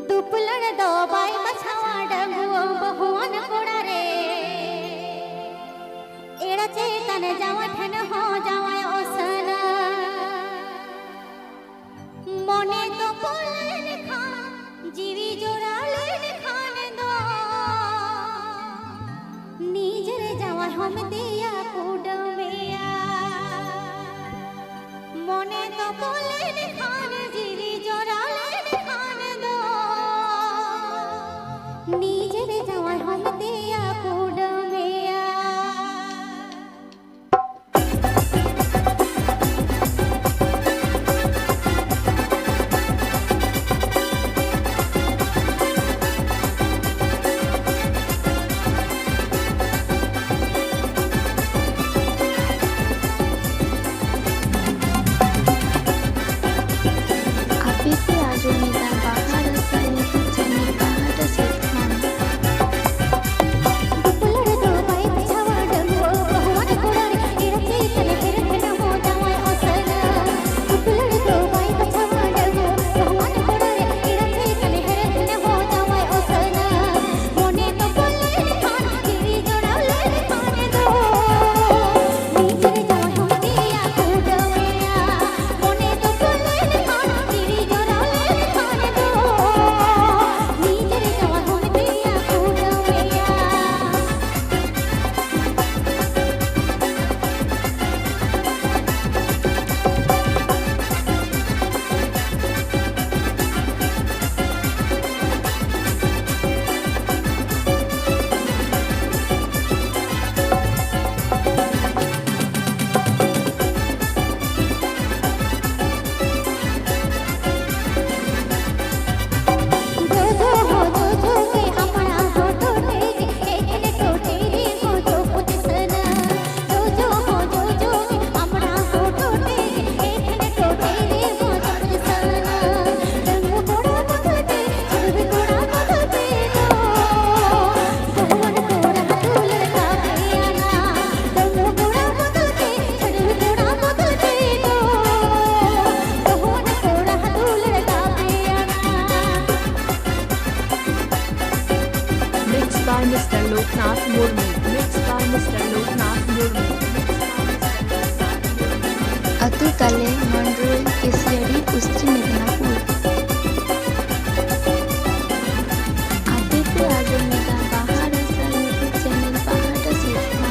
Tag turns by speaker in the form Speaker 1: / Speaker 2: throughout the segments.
Speaker 1: दुपलड़ दो बाई मछावा डंगुओ बहुवन कोड़ा रे एड़ा चेतन जावा ठन हो जावा ओसन मने तो बोलन खान जीवी जोड़ालन खान दो नीजर जावा हम दिया कुडमिया मने तो बोलन खान जीवी जोड़ालन खान दो नीजर जावा हम दिया कुडमिया
Speaker 2: by Mr. Loknath Murmu. Mixed by Mr. Loknath Murmu.
Speaker 3: अतुताले मंडल केसियारी पश्चिम मेदिनीपुर आदित्य आजमेदा बाहर आशा यूट्यूब चैनल बाहर सिर्फ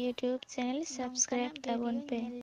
Speaker 3: YouTube channel subscribe tabon pe